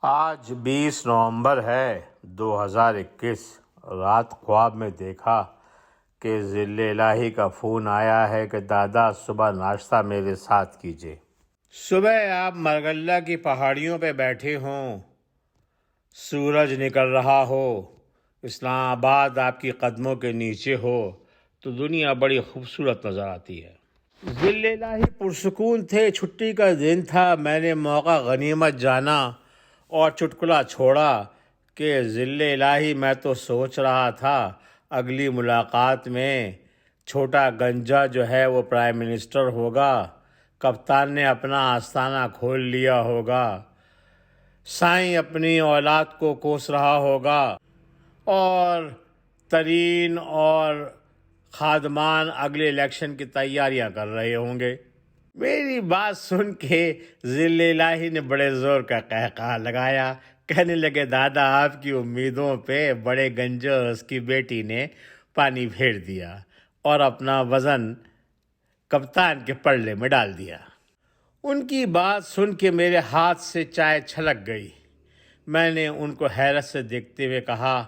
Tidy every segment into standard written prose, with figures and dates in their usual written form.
آج 20 نومبر ہے 2021۔ رات خواب میں دیکھا کہ ذل الہی کا فون آیا ہے کہ دادا صبح ناشتہ میرے ساتھ کیجیے۔ صبح آپ مرگلہ کی پہاڑیوں پہ بیٹھے ہوں، سورج نکل رہا ہو، اسلام آباد آپ کی قدموں کے نیچے ہو تو دنیا بڑی خوبصورت نظر آتی ہے۔ ذل الہی پرسکون تھے، چھٹی کا دن تھا۔ میں نے موقع غنیمت جانا اور چٹکلا چھوڑا کہ ذل الہی میں تو سوچ رہا تھا اگلی ملاقات میں چھوٹا گنجا جو ہے وہ پرائم منسٹر ہوگا، کپتان نے اپنا آستانہ کھول لیا ہوگا، سائیں اپنی اولاد کو کوس رہا ہوگا اور ترین اور خادمان اگلے الیکشن کی تیاریاں کر رہے ہوں گے۔ میری بات سن کے ذل الہی نے بڑے زور کا قہقہہ لگایا، کہنے لگے دادا آپ کی امیدوں پہ بڑے گنجے اور اس کی بیٹی نے پانی پھیر دیا اور اپنا وزن کپتان کے پلڑے میں ڈال دیا۔ ان کی بات سن کے میرے ہاتھ سے چائے چھلک گئی۔ میں نے ان کو حیرت سے دیکھتے ہوئے کہا،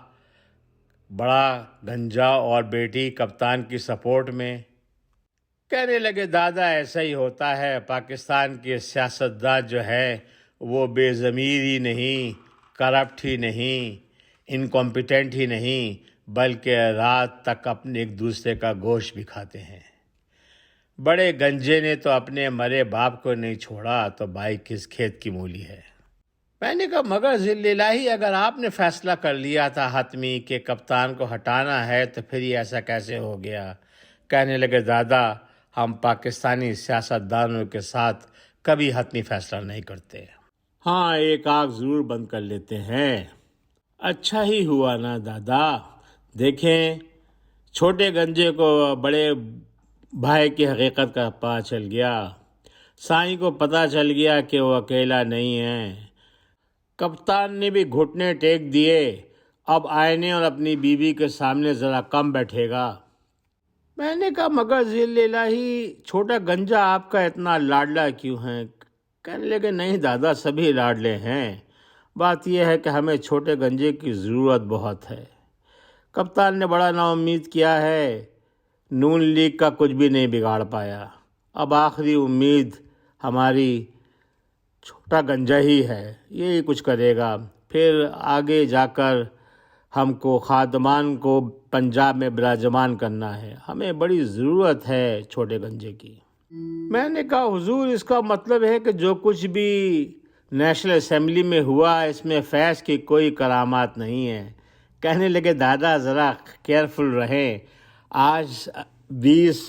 بڑا گنجا اور بیٹی کپتان کی سپورٹ میں؟ کہنے لگے دادا ایسا ہی ہوتا ہے، پاکستان کے سیاستدان جو ہے وہ بے ضمیر ہی نہیں، کرپٹ ہی نہیں، انکمپیٹنٹ ہی نہیں، بلکہ رات تک اپنے ایک دوسرے کا گوشت بھی کھاتے ہیں۔ بڑے گنجے نے تو اپنے مرے باپ کو نہیں چھوڑا تو بھائی کس کھیت کی مولی ہے۔ میں نے کہا مگر ذل الہی اگر آپ نے فیصلہ کر لیا تھا حتمی کہ کپتان کو ہٹانا ہے تو پھر یہ ایسا کیسے ہو گیا؟ کہنے لگے دادا ہم پاکستانی سیاستدانوں کے ساتھ کبھی حتمی فیصلہ نہیں کرتے، ہاں ایک آنکھ ضرور بند کر لیتے ہیں۔ اچھا ہی ہوا نا دادا، دیکھیں چھوٹے گنجے کو بڑے بھائی کی حقیقت کا پتہ چل گیا، سائیں کو پتہ چل گیا کہ وہ اکیلا نہیں ہے، کپتان نے بھی گھٹنے ٹیک دیے، اب آئینے اور اپنی بیوی کے سامنے ذرا کم بیٹھے گا۔ میں نے کہا مگر ذل الہی چھوٹا گنجا آپ کا اتنا لاڈلا کیوں ہے؟ کہنے لگے نہیں دادا سبھی لاڈلے ہیں، بات یہ ہے کہ ہمیں چھوٹے گنجے کی ضرورت بہت ہے۔ کپتان نے بڑا نا امید کیا ہے، نون لیگ کا کچھ بھی نہیں بگاڑ پایا، اب آخری امید ہماری چھوٹا گنجا ہی ہے، یہی کچھ کرے گا، پھر آگے جا کر ہم کو خادمان کو پنجاب میں براجمان کرنا ہے، ہمیں بڑی ضرورت ہے چھوٹے گنجے کی۔ میں نے کہا حضور اس کا مطلب ہے کہ جو کچھ بھی نیشنل اسمبلی میں ہوا اس میں فیض کی کوئی کرامات نہیں ہے۔ کہنے لگے دادا ذرا کیئرفل رہیں، آج 20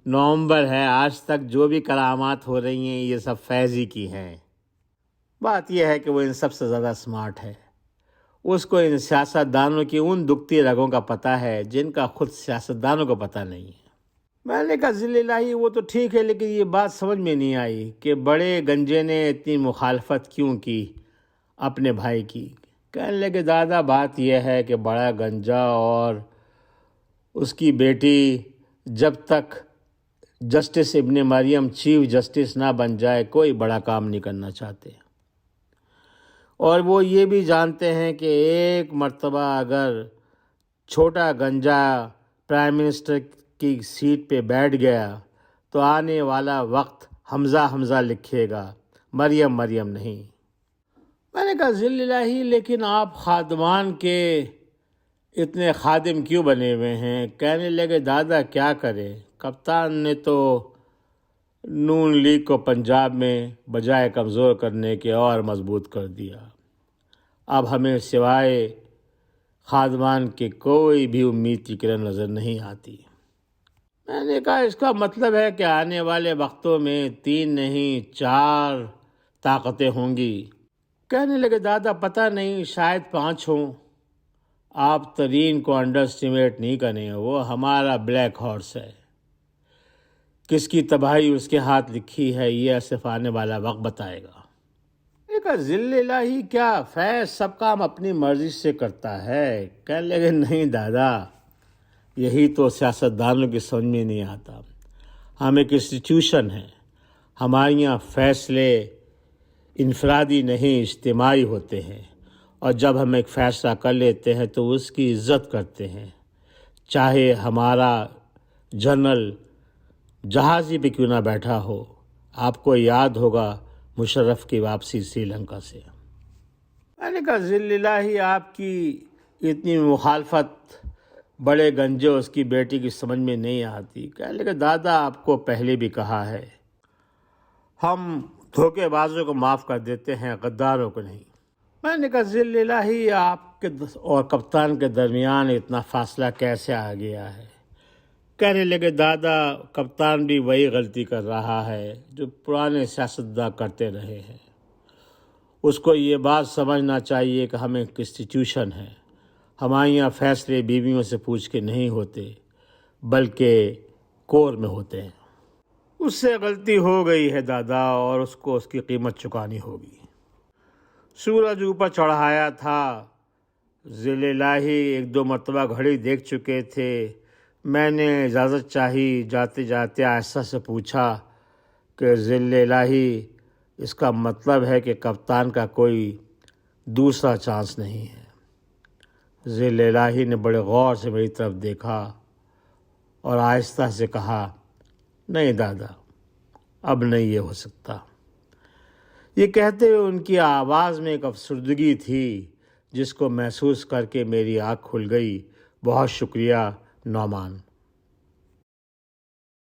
نومبر ہے، آج تک جو بھی کرامات ہو رہی ہیں یہ سب فیض ہی کی ہیں۔ بات یہ ہے کہ وہ ان سب سے زیادہ سمارٹ ہے، اس کو ان سیاستدانوں کی ان دکھتی رگوں کا پتہ ہے جن کا خود سیاستدانوں کو پتہ نہیں ہے۔ میں نے کہا ذل الہی وہ تو ٹھیک ہے لیکن یہ بات سمجھ میں نہیں آئی کہ بڑے گنجے نے اتنی مخالفت کیوں کی اپنے بھائی کی۔ کہنے لگے دادا بات یہ ہے کہ بڑا گنجا اور اس کی بیٹی جب تک جسٹس ابن مریم چیف جسٹس نہ بن جائے کوئی بڑا کام نہیں کرنا چاہتے، اور وہ یہ بھی جانتے ہیں کہ ایک مرتبہ اگر چھوٹا گنجا پرائم منسٹر کی سیٹ پہ بیٹھ گیا تو آنے والا وقت حمزہ حمزہ لکھے گا، مریم مریم نہیں۔ میں نے کہا ذل الہی لیکن آپ خادمان کے اتنے خادم کیوں بنے ہوئے ہیں؟ کہنے لگے دادا کیا کرے، کپتان نے تو نون لیگ کو پنجاب میں بجائے کمزور کرنے کے اور مضبوط کر دیا، اب ہمیں سوائے خادمان کے کوئی بھی امید کی کرن نظر نہیں آتی۔ میں نے کہا اس کا مطلب ہے کہ آنے والے وقتوں میں 3 نہیں 4 طاقتیں ہوں گی۔ کہنے لگے دادا پتہ نہیں شاید 5 ہوں، آپ ترین کو انڈر اسٹیمیٹ نہیں کریں، وہ ہمارا بلیک ہارس ہے، کس کی تباہی اس کے ہاتھ لکھی ہے یہ صرف آنے والا وقت بتائے گا۔ کہا ذل الہی کیا فیض سب کام اپنی مرضی سے کرتا ہے؟ کہنے لگے نہیں دادا یہی تو سیاستدانوں کی سمجھ میں نہیں آتا، ہم ایک انسٹیٹیوشن ہیں، ہمارے یہاں فیصلے انفرادی نہیں اجتماعی ہوتے ہیں، اور جب ہم ایک فیصلہ کر لیتے ہیں تو اس کی عزت کرتے ہیں، چاہے ہمارا جنرل جہازی پہ کیوں نہ بیٹھا ہو۔ آپ کو یاد ہوگا مشرف کی واپسی سری لنکا سے۔ میں نے کہا ذل الہی آپ کی اتنی مخالفت بڑے گنجے اس کی بیٹی کی سمجھ میں نہیں آتی۔ کہنے لگے دادا آپ کو پہلے بھی کہا ہے، ہم دھوکے بازوں کو معاف کر دیتے ہیں، غداروں کو نہیں۔ میں نے کہا ذل الہی آپ کے اور کپتان کے درمیان اتنا فاصلہ کیسے آ گیا ہے؟ کہنے لگے دادا کپتان بھی وہی غلطی کر رہا ہے جو پرانے سیاستداں کرتے رہے ہیں۔ اس کو یہ بات سمجھنا چاہیے کہ ہم ایک انسٹیٹیوشن ہے، ہمارے یہاں فیصلے بیویوں سے پوچھ کے نہیں ہوتے بلکہ کور میں ہوتے ہیں۔ اس سے غلطی ہو گئی ہے دادا، اور اس کو اس کی قیمت چکانی ہوگی۔ سورج اوپر چڑھایا تھا، ذل الہی ایک دو مرتبہ گھڑی دیکھ چکے تھے۔ میں نے اجازت چاہی، جاتے جاتے آہستہ سے پوچھا کہ ذل الہی اس کا مطلب ہے کہ کپتان کا کوئی دوسرا چانس نہیں ہے؟ ذل الہی نے بڑے غور سے میری طرف دیکھا اور آہستہ سے کہا، نہیں دادا، اب نہیں یہ ہو سکتا۔ یہ کہتے ہوئے ان کی آواز میں ایک افسردگی تھی جس کو محسوس کر کے میری آنکھ کھل گئی۔ بہت شکریہ نعمان۔